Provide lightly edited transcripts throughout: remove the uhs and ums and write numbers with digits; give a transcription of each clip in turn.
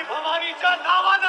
आई भवानीच्या नावानं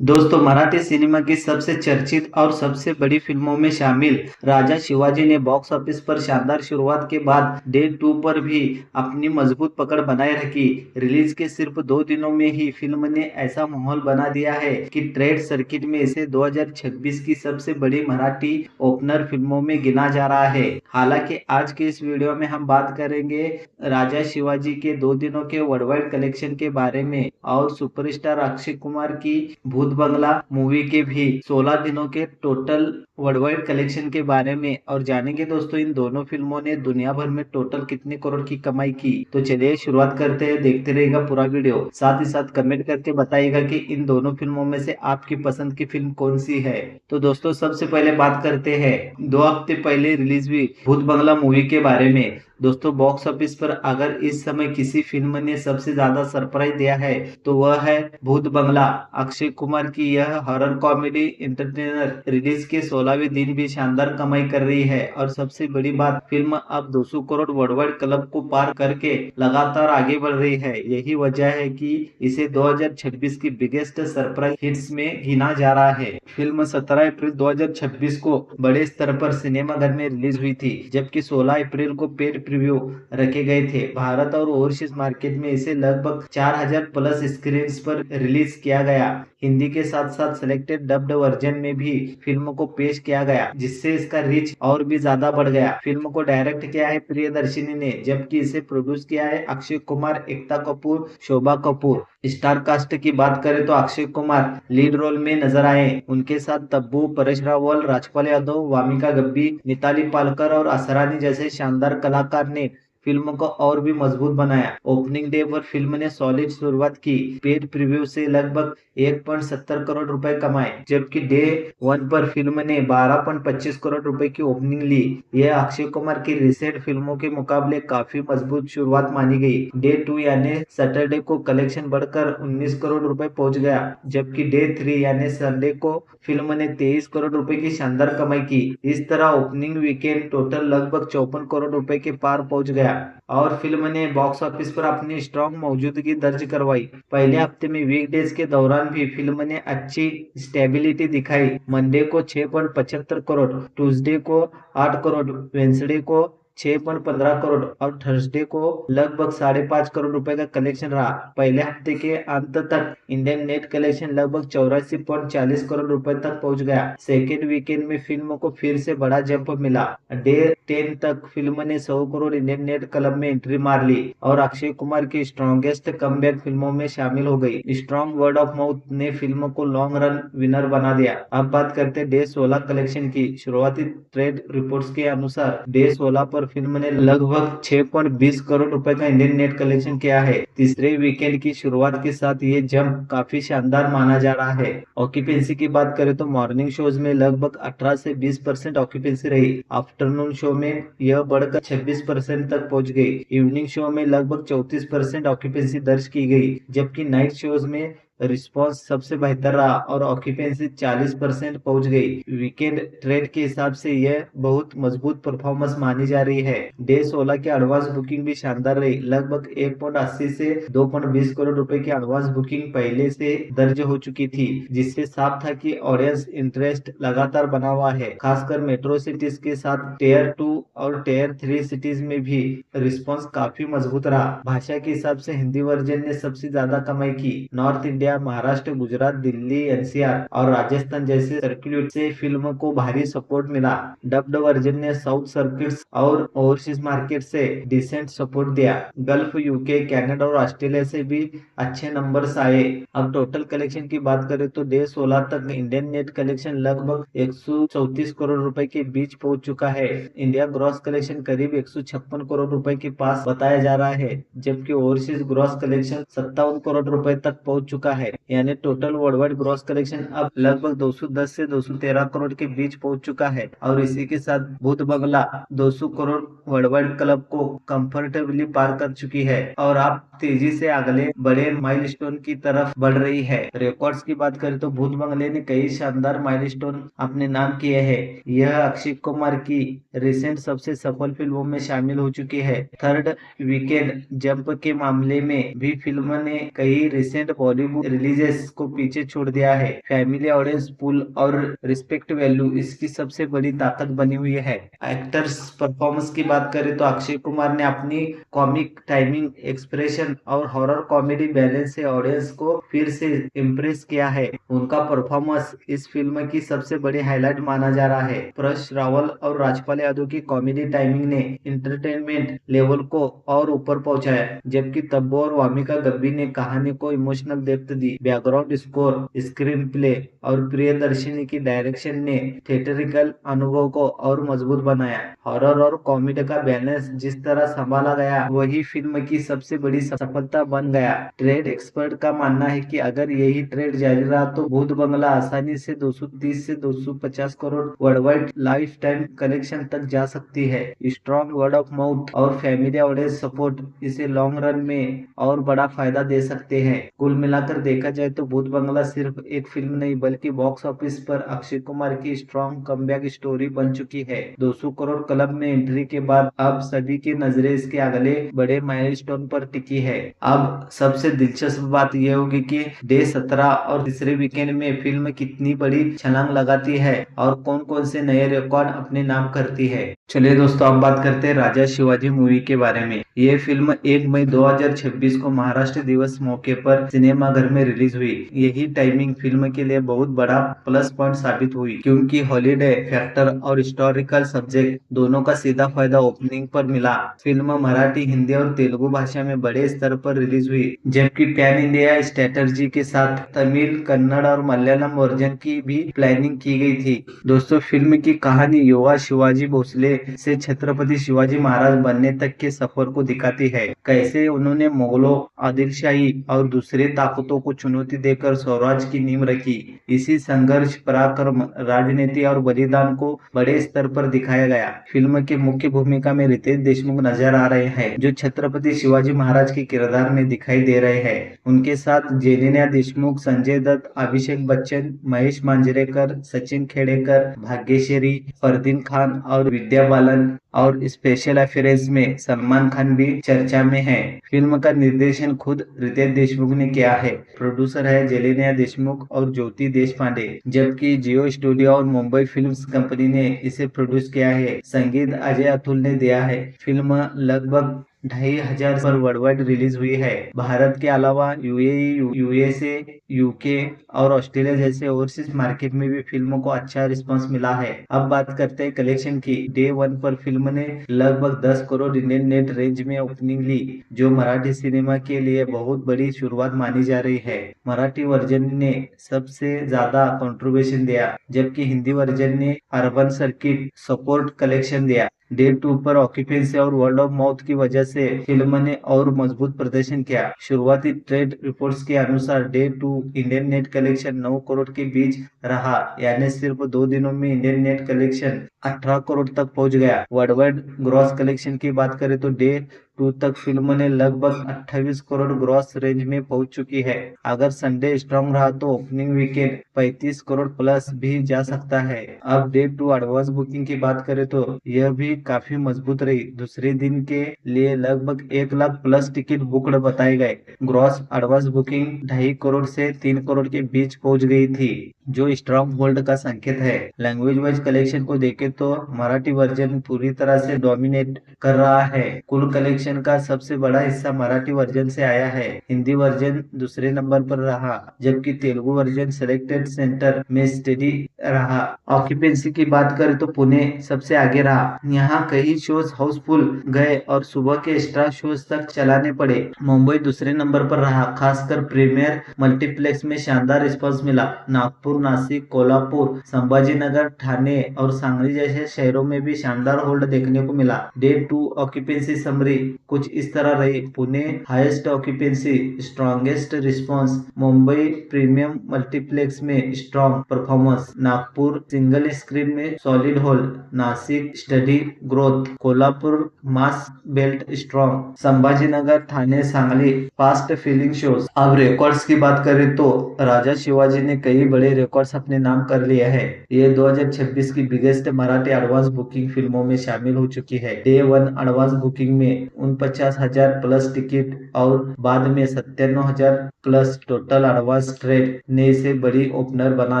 दोस्तों, मराठी सिनेमा की सबसे चर्चित और सबसे बड़ी फिल्मों में शामिल राजा शिवाजी ने बॉक्स ऑफिस पर शानदार शुरुआत के बाद डे 2 पर भी अपनी मजबूत पकड़ बनाए रखी। रिलीज के सिर्फ 2 दिनों में ही फिल्म ने ऐसा माहौल बना दिया है कि ट्रेड सर्किट में इसे 2026 की सबसे बड़ी मराठी ओपनर फिल्मों में गिना जा रहा है। हालांकि आज के इस वीडियो में हम बात करेंगे राजा शिवाजी के 2 दिनों के वर्ल्डवाइड कलेक्शन के बारे में और सुपरस्टार अक्षय कुमार की भूत बंगला मूवी के भी 16 दिनों के टोटल वर्ल्डवाइड कलेक्शन के बारे में और जानेंगे दोस्तों इन दोनों फिल्मों ने दुनिया भर में टोटल कितने करोड़ की कमाई की। तो चलिए शुरुआत करते हैं, देखते रहेगा पूरा वीडियो, साथ ही साथ कमेंट करके बताइएगा कि इन दोनों फिल्मों में से आपकी पसंद की फिल्म कौन सी है। तो दोस्तों सबसे पहले बात करते हैं 2 हफ्ते पहले रिलीज हुई भूत बंगला मूवी के बारे में। दोस्तों बॉक्स ऑफिस पर अगर इस समय किसी फिल्म ने सबसे ज्यादा सरप्राइज दिया है तो वह है भूत बंगला। अक्षय कुमार की यह हॉरर कॉमेडी एंटरटेनर रिलीज के 16वें दिन भी शानदार कमाई कर रही है और सबसे बड़ी बात फिल्म अब 200 करोड़ वर्ल्डवाइड क्लब को पार करके लगातार आगे बढ़ रही है। यही वजह है कि इसे 2026 की बिगेस्ट सरप्राइज हिट्स में गिना जा रहा है। फिल्म 17 अप्रैल 2026 को बड़े स्तर पर सिनेमाघर में रिलीज हुई थी, जबकि 16 अप्रैल को पेड प्रीव्यू रखे गए थे। भारत और ओवरसीज मार्केट में इसे लगभग 4000 प्लस स्क्रीन पर रिलीज किया गया। हिंदी के साथ साथ सिलेक्टेड डब्ड वर्जन में भी फिल्म को पेश किया गया, जिससे इसका रीच और भी ज्यादा बढ़ गया। फिल्म को डायरेक्ट किया है प्रियदर्शिनी ने, जबकि इसे प्रोड्यूस किया है अक्षय कुमार, एकता कपूर, शोभा कपूर। स्टार कास्ट की बात करें तो अक्षय कुमार लीड रोल में नजर आए। उनके साथ तब्बू, परेश रावल, राजपाल यादव, वामिका गब्बी, मिताली पालकर और असरानी जैसे शानदार कलाकार ने फिल्म को और भी मजबूत बनाया। ओपनिंग डे पर फिल्म ने सॉलिड शुरुआत की, पेड प्रीव्यू से लगभग 1.70 करोड़ रुपए कमाए, जबकि डे 1 पर फिल्म ने 12.25 करोड़ रुपए की ओपनिंग ली। यह अक्षय कुमार की रिसेंट फिल्मों के मुकाबले काफी मजबूत शुरुआत मानी गई। डे 2 यानी सैटरडे को कलेक्शन बढ़कर 19 करोड़ रुपए पहुंच गया, जबकि डे 3 यानी संडे को फिल्म ने 23 करोड़ रुपए की शानदार कमाई की। इस तरह ओपनिंग वीकेंड टोटल लगभग 54 करोड़ रुपए के पार पहुंच गया और फिल्म ने बॉक्स ऑफिस पर अपनी स्ट्रॉन्ग मौजूदगी दर्ज करवाई। पहले हफ्ते में वीकडेज के दौरान भी फिल्म ने अच्छी स्टेबिलिटी दिखाई। मंडे को 6.75 करोड़, ट्यूसडे को 8 करोड़, वेंसडे को 6.15 करोड़ और थर्सडे को लगभग 5.5 करोड़ रुपए का कलेक्शन रहा। पहले हफ्ते के अंत तक इंडियन नेट कलेक्शन लगभग 84.40 करोड़ रुपए तक पहुंच गया। सेकेंड वीकेंड में फिल्म को फिर से बड़ा जंप मिला। डे 10 तक फिल्म ने 100 करोड़ इंडियन नेट क्लब में एंट्री मार ली और अक्षय कुमार की स्ट्रॉन्गेस्ट कमबैक फिल्मों में शामिल हो गई। स्ट्रॉन्ग वर्ड ऑफ माउथ ने फिल्म को लॉन्ग रन विनर बना दिया। अब बात करते हैं डे 16 कलेक्शन की। शुरुआती ट्रेड रिपोर्ट्स के अनुसार डे 16 पर फिल्म ने लगभग 6.20 करोड़ रुपए का इंडियन नेट कलेक्शन किया है। तीसरे वीकेंड की शुरुआत के साथ ये जंप काफी शानदार माना जा रहा है। ऑक्यूपेंसी की बात करें तो मॉर्निंग शोज में लगभग 18 से 20% ऑक्यूपेंसी रही। आफ्टरनून शो में यह बढ़कर 26% तक पहुंच गई। इवनिंग शो में लगभग 34% ऑक्यूपेंसी दर्ज की गई, जबकि नाइट शोज में रिस्पांस सबसे बेहतर रहा और ऑक्यूपेंसी 40% पहुंच गई। वीकेंड ट्रेड के हिसाब से यह बहुत मजबूत परफॉर्मेंस मानी जा रही है। डे 16 की एडवांस बुकिंग भी शानदार रही। लगभग 1.80 से 2.20 करोड़ रुपए की एडवांस बुकिंग पहले से दर्ज हो चुकी थी, जिससे साफ था कि ऑडियंस इंटरेस्ट लगातार बना हुआ है। खासकर मेट्रो सिटीज के साथ टियर 2 और टियर 3 सिटीज में भी रिस्पांस काफी मजबूत रहा। भाषा के हिसाब से हिंदी वर्जन ने सबसे ज्यादा कमाई की। North India, Maharashtra, Gujarat, Delhi, NCR और राजस्थान जैसे सर्किट से फिल्म को भारी सपोर्ट मिला। डब्ड वर्जन ने साउथ सर्किट्स और ओवरसीज मार्केट से डिसेंट सपोर्ट दिया। गल्फ, यूके, कनाडा और ऑस्ट्रेलिया से भी अच्छे नंबर्स आए। अब टोटल कलेक्शन की बात करें तो डे 16 तक इंडियन नेट कलेक्शन लगभग 134 करोड़ रुपए के बीच पहुंच चुका है। इंडिया ग्रॉस कलेक्शन करीब 156 करोड़ रुपए के पास बताया जा रहा है, जबकि ओवरसीज ग्रॉस कलेक्शन 57 करोड़ रुपए तक पहुंच चुका है, यानी total world wide gross collection अब लगभग 210 से 213 करोड़ के बीच पहुंच चुका है और इसी के साथ भूत बंगला 200 करोड़ वर्ल्ड वाइड क्लब को कंफर्टेबली पार कर चुकी है और आप तेजी से अगले बड़े माइलस्टोन की तरफ बढ़ रही है। रिकॉर्ड्स की बात करें तो भूत बंगले ने कई शानदार माइलस्टोन अपने नाम किए हैं। यह अक्षय कुमार की रिसेंट सबसे सफल फिल्मों में शामिल हो चुकी है। थर्ड वीकेंड जंप के मामले में भी फिल्म ने कई रिसेंट बॉलीवुड रिलीजेस को पीछे छोड़ दिया है। फैमिली ऑडियंस पुल और रिस्पेक्ट वैल्यू इसकी सबसे बड़ी ताकत बनी हुई है। एक्टर्स परफॉर्मेंस की बात करें तो अक्षय कुमार ने अपनी कॉमिक टाइमिंग, एक्सप्रेशन और हॉरर कॉमेडी बैलेंस से ऑडियंस को फिर से इम्प्रेस किया है। उनका परफॉर्मेंस इस फिल्म की सबसे बड़ी हाईलाइट माना जा रहा है। प्रश रावल और राजपाल यादव की कॉमेडी टाइमिंग ने इंटरटेनमेंट लेवल को और ऊपर पहुंचाया, जबकि तब्बू और वामिका गब्बी ने कहानी को इमोशनल डेप्थ दी। बैकग्राउंड स्कोर, स्क्रीन प्ले और प्रियदर्शनी की डायरेक्शन ने थिएटरिकल अनुभव को और मजबूत बनाया। हॉरर और कॉमेडी का बैलेंस जिस तरह संभाला गया वही फिल्म की सबसे बड़ी सफलता बन गया। ट्रेड एक्सपर्ट का मानना है कि अगर यही ट्रेड जारी रहा तो भूत बंगला आसानी से 230 से 250 crore world wide life time collection तक जा सकती है। स्ट्रॉन्ग वर्ड ऑफ माउथ और फैमिली ऑडियंस सपोर्ट इसे लॉन्ग रन में और बड़ा फायदा दे सकते हैं। कुल मिलाकर देखा जाए तो भूत बंगला सिर्फ एक फिल्म नहीं बल्कि बॉक्स ऑफिस पर अक्षय कुमार की स्ट्रॉन्ग कमबैक स्टोरी बन चुकी है। 200 करोड़ क्लब में एंट्री के बाद अब सभी की नजरें इसके अगले बड़े माइलस्टोन पर टिकी है। अब सबसे दिलचस्प बात यह होगी कि डे 17 और तीसरे वीकेंड में फिल्म कितनी बड़ी छलांग लगाती है और कौन कौन से नए रिकॉर्ड अपने नाम करती है। चलिए दोस्तों, अब बात करते हैं राजा शिवाजी मूवी के बारे में। ये फिल्म 1 मई 2026 को महाराष्ट्र दिवस मौके पर सिनेमाघर में रिलीज हुई। यही टाइमिंग फिल्म के लिए बहुत बड़ा प्लस पॉइंट साबित हुई, क्योंकि हॉलीडे फैक्टर और हिस्टोरिकल सब्जेक्ट दोनों का सीधा फायदा ओपनिंग पर मिला। फिल्म मराठी, हिंदी और तेलुगु भाषा में बड़े स्तर पर रिलीज हुई, जबकि पैन इंडिया स्ट्रेटजी के साथ तमिल, कन्नड़ और मलयालम वर्जन की भी प्लानिंग की गई थी। दोस्तों, फिल्म की कहानी युवा शिवाजी भोसले से छत्रपति शिवाजी महाराज बनने तक के सफर को दिखाती है। कैसे उन्होंने मुगलों, आदिलशाही और दूसरे ताकतों को चुनौती देकर स्वराज की नींव रखी। इसी संघर्ष, पराक्रम, राजनीति और बलिदान को बड़े स्तर पर दिखाया गया। फिल्म के मुख्य भूमिका में रितेश देशमुख नजर आ रहे हैं, जो छत्रपति शिवाजी महाराज के किरदार में दिखाई दे रहे हैं। उनके साथ जेनेलिया देशमुख, संजय दत्त, अभिषेक बच्चन, महेश मांजरेकर, सचिन खेडेकर, भाग्यश्री, फरदीन खान और विद्या बालन और स्पेशल अपीयरेंस में सलमान खान भी चर्चा में है। फिल्म का निर्देशन खुद रितेश देशमुख ने किया है। प्रोड्यूसर है जेनेलिया देशमुख और ज्योति देशपांडे, जबकि जियो स्टूडियो और मुंबई फिल्म्स कंपनी ने इसे प्रोड्यूस किया है। संगीत अजय अतुल ने दिया है। फिल्म लगभग 2500 पर वर्ल्ड वाइड रिलीज हुई है। भारत के अलावा यूएई, यूएसए, यूके और ऑस्ट्रेलिया जैसे ओवरसीज मार्केट में भी फिल्मों को अच्छा रिस्पांस मिला है। अब बात करते हैं कलेक्शन की। डे 1 पर फिल्म ने लगभग 10 करोड़ इंडियन नेट रेंज में ओपनिंग ली, जो मराठी सिनेमा के लिए बहुत बड़ी शुरुआत मानी जा रही है। मराठी वर्जन ने सबसे ज्यादा कंट्रीब्यूशन दिया, जबकि हिंदी वर्जन ने अर्बन सर्किट सपोर्ट कलेक्शन दिया। डे 2 पर ऑक्यूपेंसी और वर्ड ऑफ माउथ की वजह से फिल्म ने और मजबूत प्रदर्शन किया। शुरुआती ट्रेड रिपोर्ट्स के अनुसार day 2 Indian net collection 9 crore के बीच रहा, यानी सिर्फ 2 दिनों में इंडियन नेट कलेक्शन 18 करोड़ तक पहुंच गया। वर्ल्ड वाइड ग्रॉस कलेक्शन की बात करें तो डे 2 तक फिल्म ने लगभग 28 करोड़ ग्रॉस रेंज में पहुंच चुकी है। अगर संडे स्ट्रॉन्ग रहा तो ओपनिंग वीकेंड 35 करोड़ प्लस भी जा सकता है। अब डे 2 एडवांस बुकिंग की बात करें तो यह भी काफी मजबूत रही। दूसरे दिन के लिए लगभग 1 लाख प्लस टिकट बुकड बताए गए। ग्रॉस एडवांस बुकिंग 2.5 करोड़ से 3 करोड़ के बीच पहुंच गई थी, जो स्ट्रॉन्ग होल्ड का संकेत है। लैंग्वेज वाइज कलेक्शन को देखें तो मराठी वर्जन पूरी तरह से डोमिनेट कर रहा है। कुल कलेक्शन का सबसे बड़ा हिस्सा मराठी वर्जन से आया है। हिंदी वर्जन दूसरे नंबर पर रहा, जबकि तेलुगु वर्जन सिलेक्टेड सेंटर में स्टेडी रहा। ऑक्यूपेंसी की बात करें तो पुणे सबसे आगे रहा। यहाँ कई शोज हाउसफुल गए और सुबह के एक्स्ट्रा शोज तक चलाने पड़े। मुंबई दूसरे नंबर पर रहा, खासकर प्रीमियर मल्टीप्लेक्स में शानदार रिस्पॉन्स मिला। नागपुर नागपुर, नासिक, कोल्हापुर, संभाजीनगर, ठाणे और सांगली जैसे शहरों में भी शानदार होल्ड देखने को मिला। डे 2 ऑक्यूपेंसी समरी कुछ इस तरह रही। Pune highest occupancy, strongest response. Mumbai premium multiplex में strong performance. Nagpur single screen में solid hold. Nashik steady growth. Kolhapur mass belt strong. Sambhajinagar, Thane, Sangli fast filling shows. अब रिकॉर्ड्स की बात करें तो राजा शिवाजी ने कई बड़े रिकॉर्ड्स अपने नाम कर लिए हैं। ये 2026 की बिगेस्ट मराठी एडवांस बुकिंग फिल्मों में शामिल हो चुकी है। डे 1 एडवांस बुकिंग में 49,000 प्लस टिकट और बाद में 97,000 प्लस टोटल एडवांस ट्रेड ने इसे बड़ी ओपनर बना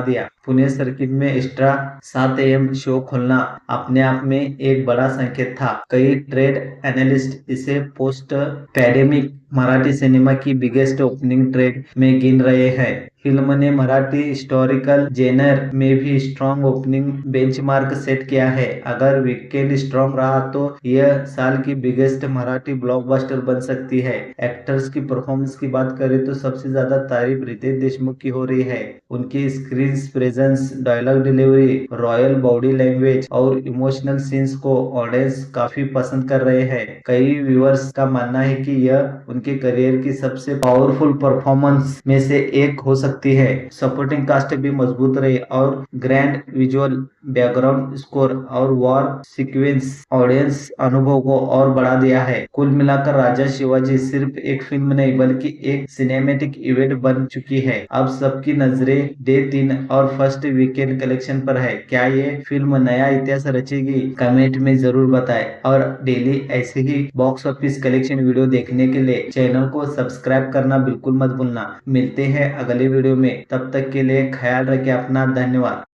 दिया। पुणे सर्किट में एक्स्ट्रा 7 AM शो खोलना अपने आप में एक बड़ा संकेत था। कई ट्रेड एनालिस्ट इसे पोस्ट पैंडेमिक मराठी सिनेमा की बिगेस्ट ओपनिंग ट्रेड में गिन रहे हैं। फिल्म ने मराठी हिस्टोरिकल जेनर में भी स्ट्रॉन्ग ओपनिंग बेंचमार्क सेट किया है। अगर वीकेंड स्ट्रॉन्ग रहा तो यह साल की बिगेस्ट मराठी ब्लॉकबस्टर बन सकती है। एक्टर्स की परफॉर्मेंस की बात करें तो सबसे ज्यादा तारीफ रितेश देशमुख की हो रही है। उनकी screen presence, dialogue delivery, royal body language और इमोशनल सीन्स को ऑडियंस काफी पसंद कर रहे हैं। कई व्यूअर्स का मानना है कि यह उनके करियर की सबसे पावरफुल परफॉर्मेंस में से एक हो सकती है। सपोर्टिंग कास्ट भी मजबूत रही और ग्रैंड विजुअल, बैकग्राउंड स्कोर और वॉर सीक्वेंस ऑडियंस अनुभव को और बढ़ा दिया है। कुल मिलाकर राजा शिवाजी सिर्फ एक फिल्म नहीं बल्कि एक सिनेमैटिक इवेंट बन चुकी है। अब सबकी नजरें डे 3 और फर्स्ट वीकेंड कलेक्शन पर है। क्या ये फिल्म नया इतिहास रचेगी? कमेंट में जरूर बताएं और डेली ऐसे ही बॉक्स ऑफिस कलेक्शन वीडियो देखने के लिए चैनल को सब्सक्राइब करना बिल्कुल मत भूलना। मिलते हैं अगले वीडियो में, तब तक के लिए ख्याल रखें अपना। धन्यवाद।